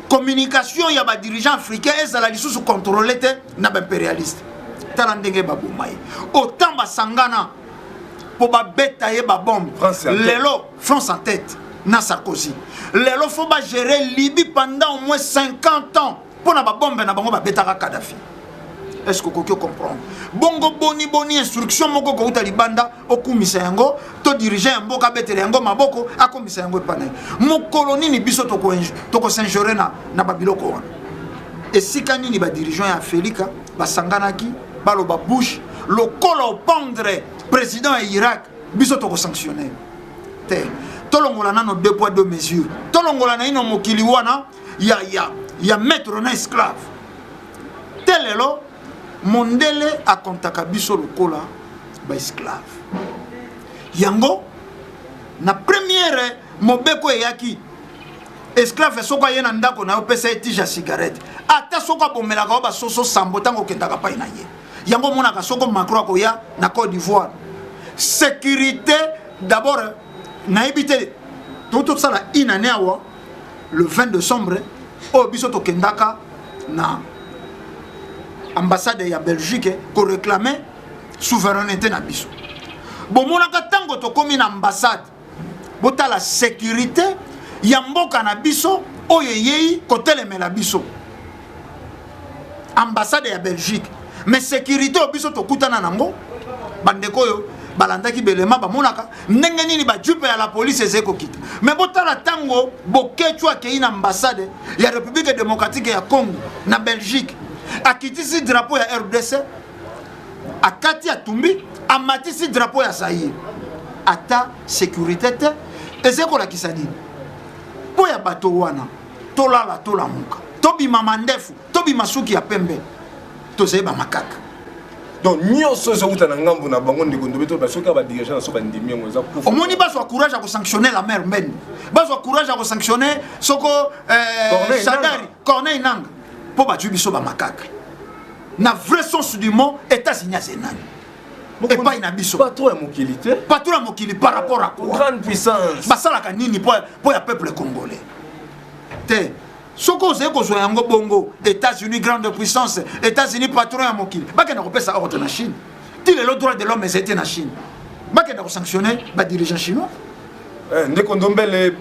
Communication ya ba dirigeant africain ezala lisusu contrôler te na ba impérialiste. Tala ndenge babomai. Autant basangana po ba beta ye ba bombe. Lelo France en tête na Sarkozy. Lelo faut ba gérer Libye pendant au moins 50 ans pour na ba bombe na bango ba beta Kadhafi. Est-ce que vous comprenez? Bongo boni instruction moko ko uta libanda okumisa yango to dirigeant mboka betele yango maboko akomisa yango panai. Mo koloni ni biso to ko s'injorer na babiloko wana. Et si kanini ba dirigeant ya Felika basanganaki baloba Bush lokolo pendre président ya Irak biso to ko sanctionner. Te tolongola nano 2 poids 2 mesures. Tolongola na ino mokili wana ya maître na esclave. Telelo Mondele a kontaka biso lokola ba esclave. Yango na première mobeko yaki esclave soko yena ndako na opesa etija cigarette. Ata soko bomelaka ba soso sambo tango kendaka pa ina ye. Yango mona ka soko Macron ko ya na Côte d'Ivoire. Sécurité d'abord na ebité tout ça la inane awa le 20 décembre o biso to kendaka na ambassade ya Belgique ko réclamer souveraineté na biso. Bon monaka tango to komi na ambassade bota la sécurité ya mboka na biso oyo yei ko telemela biso. Ambassade ya Belgique mais sécurité o biso to kutana nango bandeko yo balandaki belema ba monaka ndenge nini ba jupe ya la police ezeko kita. Mais bota la tango bokechwa ke na ambassade ya République démocratique ya Congo na Belgique. Akitisi drapeau ya RDC, akati atumbi, amatisi drapeau ya Zaïre. Ata sécurité te, ezeko la kisani. Po ya bato wana, tola la tola muka. Tobi mamandefu, tobi masuki ya pembe. Tozeba makaka. Donc nyonso zo uta na ngambo na bango ndiko ndobeto ba soka ba dirigeant so ba ndimi ngo za kufa. Omoni baso courage à sanctionner la mère men. Baso courage à sanctionner soko Chadari, Corneille Nanga. Po ba jubiso ba makaka. Na vrai sens du mot États-Unis zenani. Et pas ina biso. Pas trop mokilité. Pas trop mokili par rapport à quoi? Grande puissance. Ba sala ka nini pour ya peuple congolais. Te soko zeko zo yango bongo États-Unis grande puissance, États-Unis patron ya mokili. Ba ke na kopesa ordre na Chine. Ti le droit de l'homme était na Chine. Ba ke na ko sanctionner ba dirigeant chinois. Ndeko Ndombele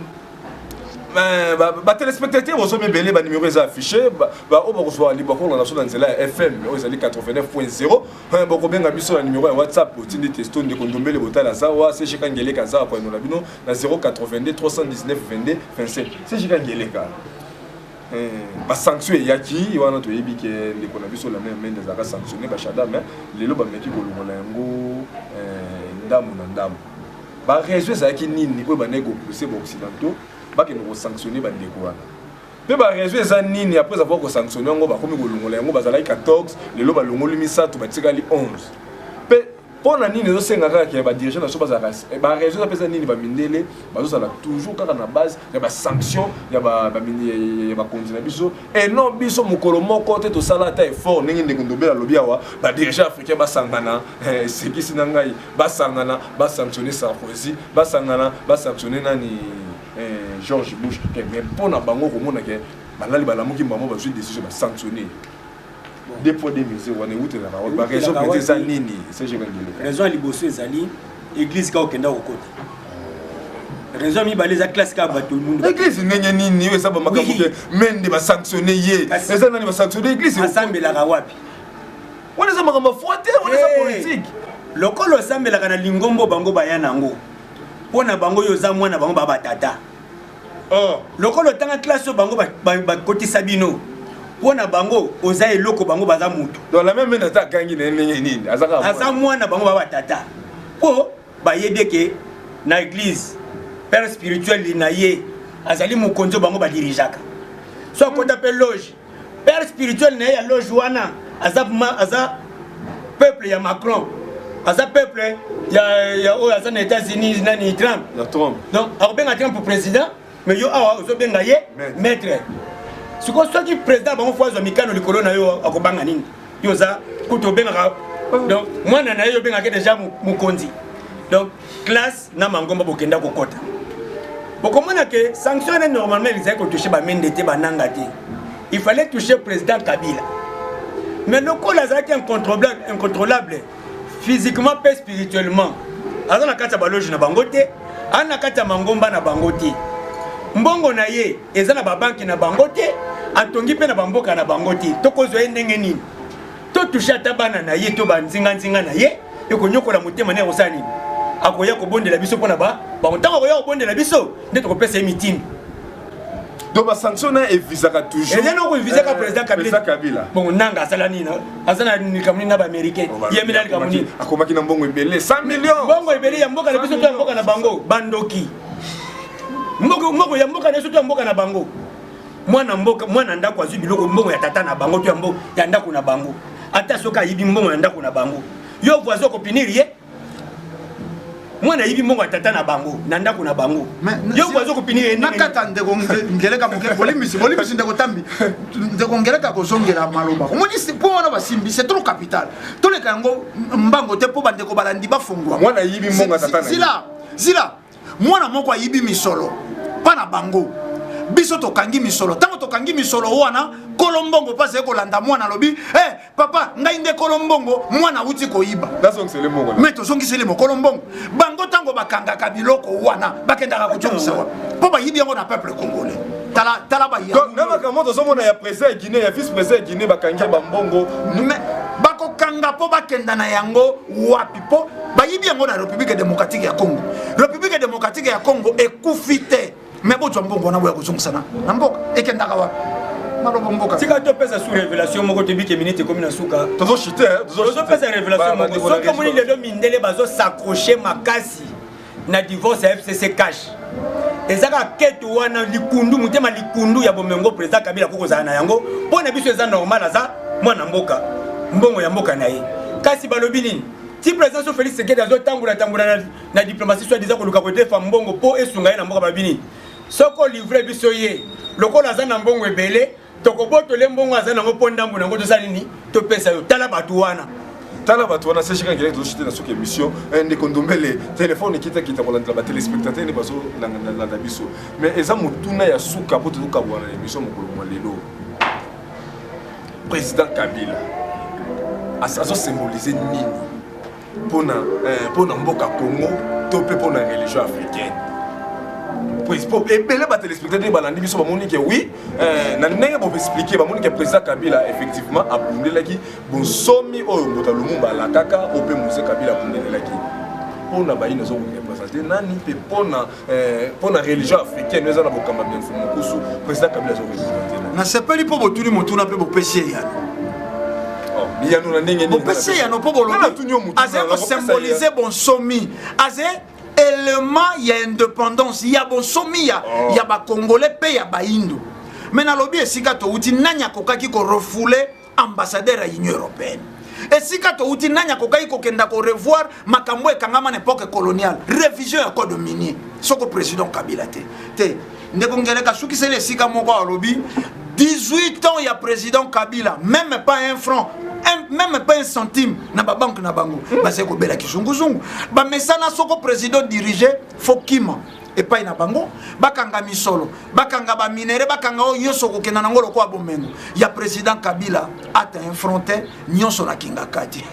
ba téléspectateurs ont belé ba numéro est affiché ba o ba recevoir libre ko na solo nzela FM o ezali 89.0 ba ko benga biso na numéro ya WhatsApp otindi testo Ndeko Ndombele botala zawa c'est chika ngeleka zawa kwa no labino na 082 319 22 27 c'est chika ngeleka ba sanction yaki wana to yebi ke Ndeko na biso la même des aka sanctionner ba chada mais lelo ba meki ko longola yango ndamu na ndamu ba réseau zaki nini ko ba nego pousser ba occidentaux que nous sanctionner ba ndeko wana pe ba réseau eza nini après avoir ko sanctionner ngo ba komi ko longola ngo bazala 14 lelo ba longoli misato ba tikali 11 pe pona nini zo senga ka ba dirigeant na so bazala ba réseau za pesa nini ba mindele bazo sala toujours kaka na base ya ba sanction ya ba mini ya ba continue biso et non biso mokolo moko te to sala ta effort ningi Ndeko Ndombele lobia wa ba dirigeant africain ba sangana c'est qui sinangai ba sangana ba sanctionner Sarkozy ba sangana ba sanctionner nani George Bush mais pour na bango komona ke balali balamuki mbamo ba jeu décision ba sanctionner des poids des mesures wana uti na ba raison peut ça nini c'est je vais dire raison liboso ezali église ka okenda okota raison mi baleza classe ka ba tout le monde église nenge nini we saba makabuke mende ba sanctionner ye eza nani ba sanctionner église ensemble la wapi on eza makamba frotter on eza politique lokolo sambela kana lingombo bango bayana ngo pona bango yo za mwana bango baba tata lokolo tanga classe bango ba kotisa bino pona bango oza eloko bango baza mutu dans la même nata kangi nenge nini aza mwana bango baba tata po bayede ke na église père spirituel na ye azali mukonzo bango ba dirijaka so ko tape loge père spirituel na ya loge wana aza peuple ya Macron aza peuple ya o aza na États-Unis nani Trump donc abenga Trump pour président mais yo awa ozo benga ye maître siko soki président bango fwazo mikano likolo na yo akobanga nini yo za kuto benga donc mwana na yo benga ke déjà mukonzi donc classe na mangomba bokenda kokota bokomona ke sanction normalement ils avaient touché ba mendete bananga te il fallait toucher président Kabila mais le col azaki incontrôlable physiquement et spirituellement azana kata baloge na bangote ana kata mangomba na bangote mbongo na ye ezana ba banki na bangote atongi pe na bamboka na bangote tokozwa ndenge nini to toucher atabana na ye to banzinga na ye ekonyokola motema ne osani akoya kobondela biso pona ba ntango akoya kobondela biso nde tokopesa mitini donc ba sanction na evisaka toujours et non ko evisaka président Kabila bon nanga asala nini azana ni kamuni na ba américain yemila ni kamuni akomaki na mbongo ebele 100 millions mbongo ebele ya mboka na biso to ya mboka na bango bandoki mbongo ya mboka na biso to ya mboka na bango mwana ndako azwi biloko mbongo ya tata na bango to ya mbongo ya ndako na bango ata soka yibi mbongo ya ndako na bango yo voisin ko piniri ye mwana yibi mbongo ya tata na bango na ndako na bango yo voisin ko piniri nakata ndeko ngeleka moke bolimisi ndeko tambi ndeko ngeleka ko zongela maloba omoni sipo wana basimbi c'est trop capital to le kango mbango te po bandeko balandi bafungwa mwana yibi mbongo ya tata na zila mwana moko yibi misolo pana bango biso tokangi misolo tango tokangi misolo wana kolombongo pase kolanda mwana lobi papa ngai nde kolombongo mwana uti koyiba nazongisele mbongo mais tozongisele mo kolombongo bango tango bakangaka biloko wana bakendaka kutumisa wa po bayibi yango na peuple congolais tala ba donc na makambo tozomona ya président Guinée ya vice président Guinée bakangi bambongo mais bakokanga po bakenda na yango wapi po bayibi yango na République démocratique ya Congo République démocratique ya Congo ekufite mais boto mbongo na boya kozongisa na mboka ekendaka wapi maloba mboka tika to pesa sous révélation moko te bike minute comme na suka tozo chiter tozo pesa révélation moko so comme les deux mindele bazo s'accrocher makasi na divorce ya FCC cash ezaka ketu wana likundu mutema likundu ya bomengo président Kabila kokozana na yango pona biso eza normal aza mwana mboka mbongo ya mboka na ye kasi balobi nini ti président Félix Tshisekedi azo tambula na diplomatie soit disant ko luka ko defa mbongo po esunga ye na mboka babini soko livrer biso ye lokola aza na mbongo ebele tokobotole mbongo aza nango mpo ndambu nango tosala nini topesa yo tala bato wana c'est chacun qui a touché dans cette émission un condombele téléphone qui t'a kolandela ba téléspectateurs ne bazo la biso mais eza mutuna ya suka poto to kabwana émission mokolo lelo président Kabila azo symboliser nini pona mboka Congo to pe pona religion africaine et belé ba téléspectateurs balandi biso bamoni ke oui na ndenge bo expliquer bamoni ke président Kabila effectivement a bundelaki bon somi oyo mbota lumumba la kaka ope Moïse Kabila bundelaki pona ba ino zo représenter nani pe pona religion africaine eza na bokamba bien fumu kusu président Kabila zo représenter na sepeli po botuli motuna pe bopesi yana yano na ndenge ni bopesi yana po bolobi aze ko symboliser bon somi aze élément ya indépendance ya bonsomi ya ba congolais pe ya ba indo mais na lobi esika to uti nanya kokaki ko refouler ambassadeur à l'Union européenne esika to uti nanya kokaki ko kenda ko revoir makambo ekangama na époque coloniale révision ya code minier soko président Kabila te ndeko ngeleka suki sele esika moko a lobi 18 ans ya président Kabila même pas un franc même pas un centime na ba banque na bango ba se ko bela kizunguzungu ba mesana soko président dirigé Fokima epai na bango bakanga misolo bakanga ba minere bakanga o nyoso ko kena ngolo ko abomengo ya président Kabila ata infronté nyoso na kinga kati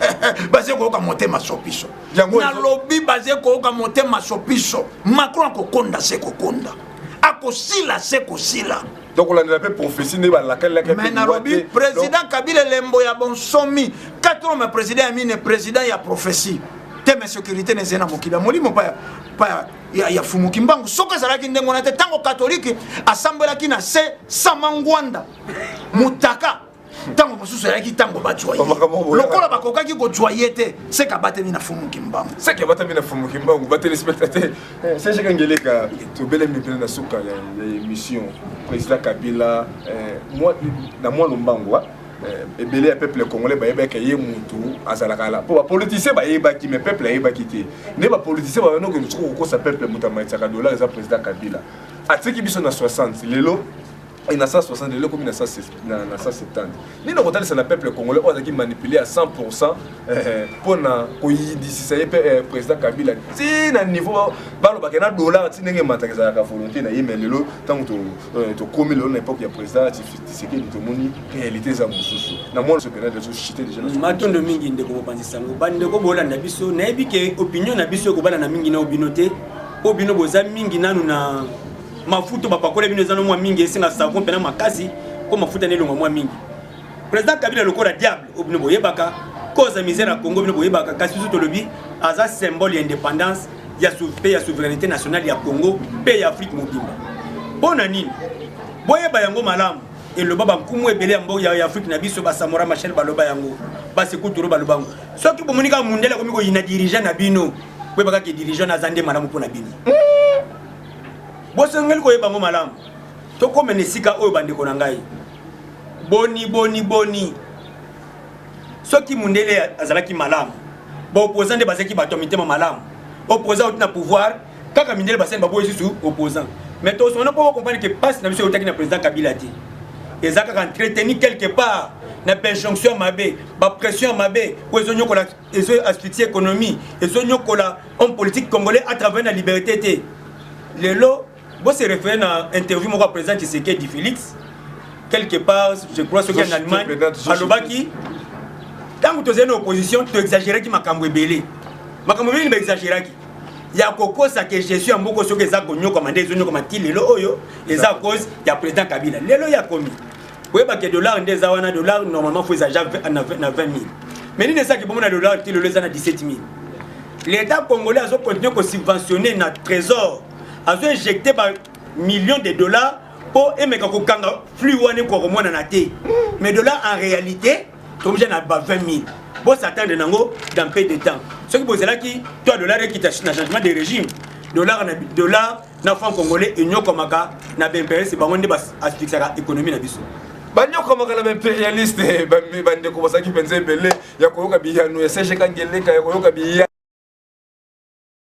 basé ko ka motema sopiso na lobby basé ko ka motema sopiso Macron ko konda se ko konda akosila se ko sila. Donc on a fait prophétie ne laquelle mais na lobby président Kabila lembo ya bon somi 4 ans président amine président ya prophétie thème sécurité ne zena mokila molimo pa ya fumuki mbangu soka zalaki ndengo na te tango catholique assemblée ki na se samangwanda mutaka tango mosusu yaki tango bajwa lokola bakokaki ko joyete se ka batemi na fumuki mbangu se ka batemi na fumuki mbangu ba téléspectateur c'est Ngeleka to bele mipena na suka ya émission président Kabila moi na moi lombangu et belé le peuple congolais ba yeba kaye mutu azalaka la pour politicien ba yeba ki mais peuple yeba kité ne ba politicien ba no ko ko sa peuple mutamaitaka dollar za président Kabila atiki biso na 60 lelo et na 160 lelo comme na 170 ni no kotali ça na peuple congolais on a qui manipuler à 100% pour na ko yidisi ça président Kabila ti na niveau balo ba na dollar ti ndenge mataka za ka volonté na yeme lelo tant to komi lelo na époque ya président c'est que tout moni réalité za mususu na moi ce période de chité déjà matondo mingi ndeko bopanzisa ngo bande ko bolanda biso na ebike opinion na biso ko bana na mingi na obinote obino boza mingi nanu na mafuto bapakole bino ezano mwa mingi esenga savon pena makasi ko mafuta ne longa mwa mingi président Kabila lokola diable obino boyebaka cause misère à Congo bino boyebaka kasi tout lobi aza symbole d'indépendance ya souveraineté nationale ya Congo pe ya Afrique mobimba bona nini boyeba yango malamu et le baba nkumu ebele mbo ya Afrique na biso ba Samora Machel baloba yango ba sekuturu balobango soki bomonika mundela komiko ina dirigeant na bino boyebaka ke dirigeant na zande malamu pona bino bosengeli ko yeba ngo malamu to comme nesika oyo bandeko na ngai boni soki mundele azalaki malamu ba opposant de baseki bato mitema malamu opposant na pouvoir kaka mindele baseni babo yesu opposant mais to sono pas comprendre que passe na biso otaki na président Kabila ti ezaka entretenu quelque part na injonction mabe ba pression mabe ko ezonyo ko la asphyxie économie ezonyo ko la homme politique congolais à travers la liberté té lelo bon se réfère à interview mon président Tshisekedi Félix quelque part je crois ce qu'en Allemagne à Lobaki tant que tu es en opposition tu exagères qui makambo ebele makambo ebele ba exagérer qui ya koko ça que je suis en beaucoup ce que ça gonyo commandé zonyo comme ti lelo oyo les à cause ya président Kabila lelo ya komi oui ba que dollar ndeza wana dollar normalement faut exagérer na 20 000 mais ni ça que bon na dollar ti lelo za na 17 000 l'état congolais a continué à subventionner notre trésor a injecté par millions de dollars pour aimer qu'on kanga flux ou ane ko mona na té mais dollars en réalité comme j'ai na 20 000 bon s'attendre nango dans peu de temps ce qui posera qui toi dollar qui t'a changement de régime dollar na franc congolais et nyoko maka na bempere c'est bango nde bas asphyxia économie na biso banyo kama kala impérialiste bande ko basaki penze belé ya koyoka biyanu ya seje kangeleka ya koyoka biya